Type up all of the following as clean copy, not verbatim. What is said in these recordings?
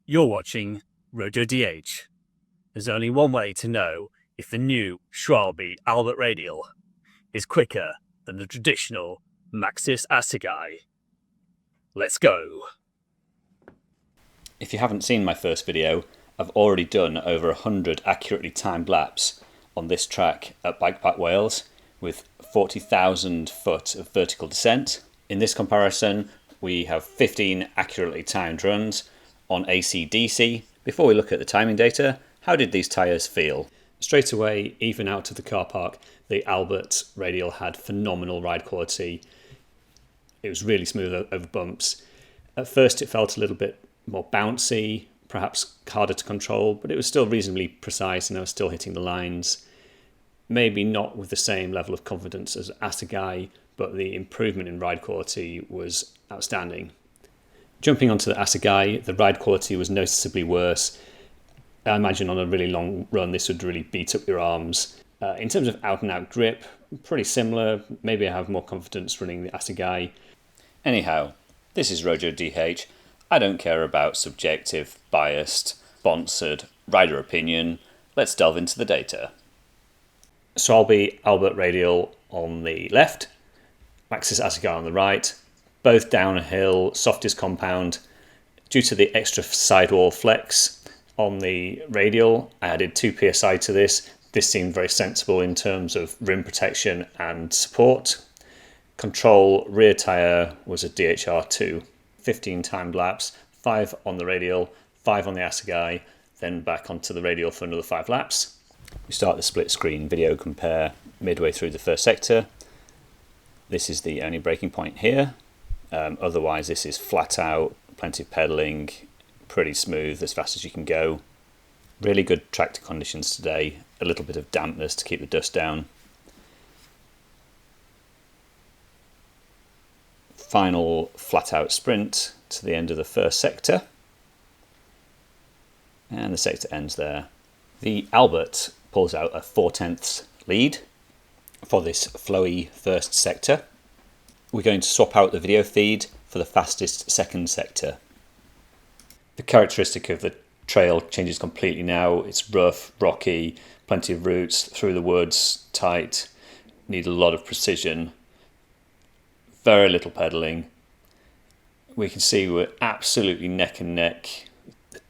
You're watching Rojo DH. There's only one way to know if the new Schwalbe Albert Radial is quicker than the traditional Maxxis Assegai. Let's go! If you haven't seen my first video, I've already done over 100 accurately timed laps on this track at Bike Park Wales with 40,000 foot of vertical descent. In this comparison, we have 15 accurately timed runs on AC/DC. Before we look at the timing data, how did these tyres feel? Straight away, even out of the car park, the Albert Radial had phenomenal ride quality. It was really smooth over bumps. At first it felt a little bit more bouncy, perhaps harder to control, but it was still reasonably precise and I was still hitting the lines. Maybe not with the same level of confidence as Assegai, but the improvement in ride quality was outstanding. Jumping onto the Assegai, the ride quality was noticeably worse. I imagine on a really long run this would really beat up your arms. In terms of out and out grip, pretty similar. Maybe I have more confidence running the Assegai. Anyhow, this is Rojo DH. I don't care about subjective, biased, sponsored rider opinion. Let's delve into the data. Schwalbe Albert Radial on the left, Maxxis Assegai on the right, both downhill, softest compound. Due to the extra sidewall flex on the Radial, I added 2 psi to this. This seemed very sensible in terms of rim protection and support. Control rear tyre was a DHR2, 15 timed laps, 5 on the Radial, 5 on the Assegai, then back onto the Radial for another 5 laps. We start the split screen video compare midway through the first sector. This is the only braking point here. Otherwise this is flat out, plenty of pedalling, pretty smooth, as fast as you can go. Really good tractor conditions today, a little bit of dampness to keep the dust down. Final flat out sprint to the end of the first sector. And the sector ends there. The Albert pulls out a 4/10 lead for this flowy first sector. We're going to swap out the video feed for the fastest second sector. The characteristic of the trail changes completely now. It's rough, rocky, plenty of roots, through the woods, tight, need a lot of precision, very little pedalling. We can see we're absolutely neck and neck.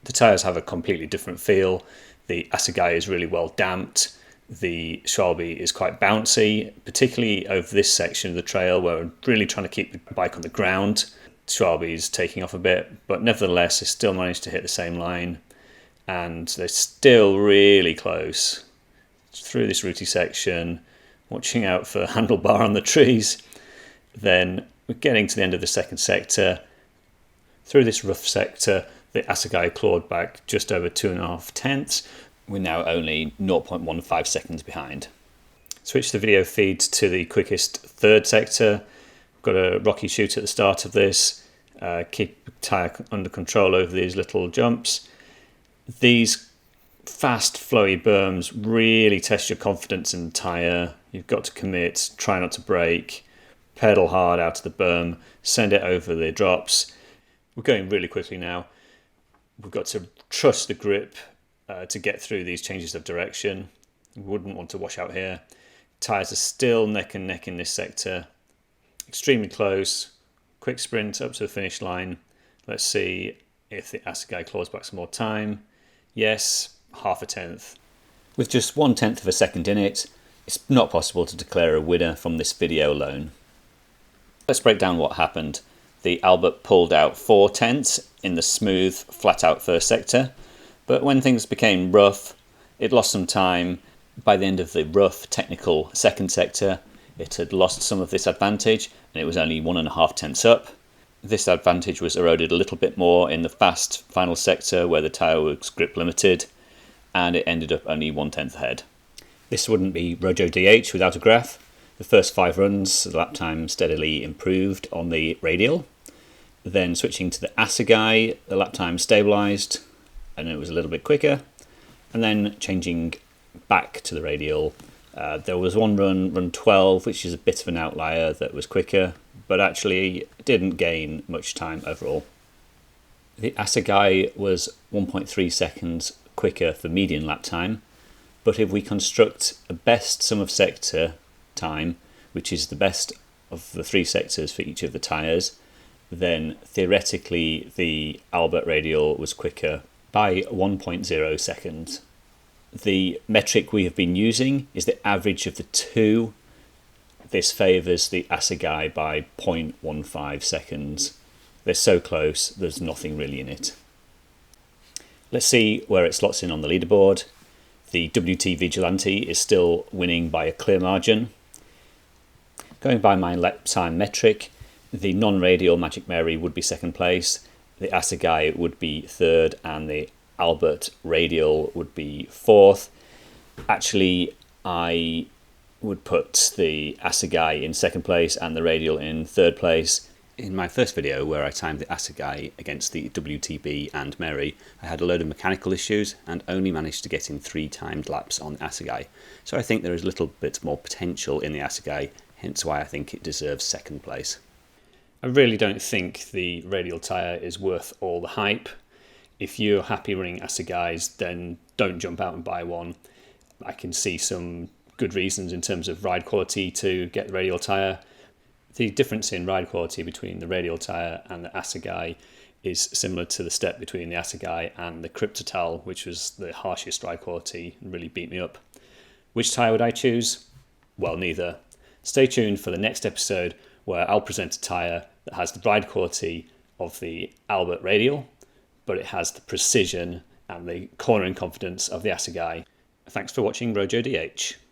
The tyres have a completely different feel. The Assegai is really well damped. The Schwalbe is quite bouncy, particularly over this section of the trail where we're really trying to keep the bike on the ground. Schwalbe is taking off a bit, but nevertheless they still managed to hit the same line and they're still really close through this rooty section, watching out for handlebar on the trees. Then we're getting to the end of the second sector. Through this rough sector, the Assegai clawed back just over 2.5 tenths. We're now only 0.15 seconds behind. Switch the video feed to the quickest third sector. We've got a rocky shoot at the start of this. Keep the tyre under control over these little jumps. These fast flowy berms really test your confidence in the tyre. You've got to commit, try not to brake, pedal hard out of the berm, send it over the drops. We're going really quickly now. We've got to trust the grip to get through these changes of direction. We wouldn't want to wash out here. Tyres are still neck and neck in this sector. Extremely close. Quick sprint up to the finish line. Let's see if the Assegai claws back some more time. Yes, 0.5 tenth. With just 1/10 of a second in it, it's not possible to declare a winner from this video alone. Let's break down what happened. The Albert pulled out 4/10 in the smooth, flat out first sector, but when things became rough, it lost some time. By the end of the rough, technical second sector, it had lost some of this advantage and it was only 1.5 tenths up. This advantage was eroded a little bit more in the fast final sector where the tyre was grip limited, and it ended up only 1/10 ahead. This wouldn't be Rojo DH without a graph. The first 5 runs, the lap time steadily improved on the Radial. Then switching to the Assegai, the lap time stabilised and it was a little bit quicker. And then changing back to the Radial, there was one run 12, which is a bit of an outlier, that was quicker, but actually didn't gain much time overall. The Assegai was 1.3 seconds quicker for median lap time, but if we construct a best sum of sector time, which is the best of the 3 sectors for each of the tyres, then theoretically the Albert Radial was quicker by 1.0 seconds. The metric we have been using is the average of the two. This favours the Assegai by 0.15 seconds. They're so close, there's nothing really in it. Let's see where it slots in on the leaderboard. The WT Vigilante is still winning by a clear margin. Going by my lap time metric, the non-radial Magic Mary would be second place, the Assegai would be third, and the Albert Radial would be fourth. Actually, I would put the Assegai in second place and the Radial in third place. In my first video where I timed the Assegai against the WTB and Mary, I had a load of mechanical issues and only managed to get in 3 timed laps on the Assegai. So I think there is a little bit more potential in the Assegai, hence why I think it deserves second place. I really don't think the Radial tyre is worth all the hype. If you're happy running Assegais, then don't jump out and buy one. I can see some good reasons in terms of ride quality to get the Radial tyre. The difference in ride quality between the Radial tyre and the Assegai is similar to the step between the Assegai and the Cryptotal, which was the harshest ride quality and really beat me up. Which tyre would I choose? Well, neither. Stay tuned for the next episode where I'll present a tyre that has the ride quality of the Albert Radial, but it has the precision and the cornering confidence of the Assegai. Thanks for watching Rojo DH.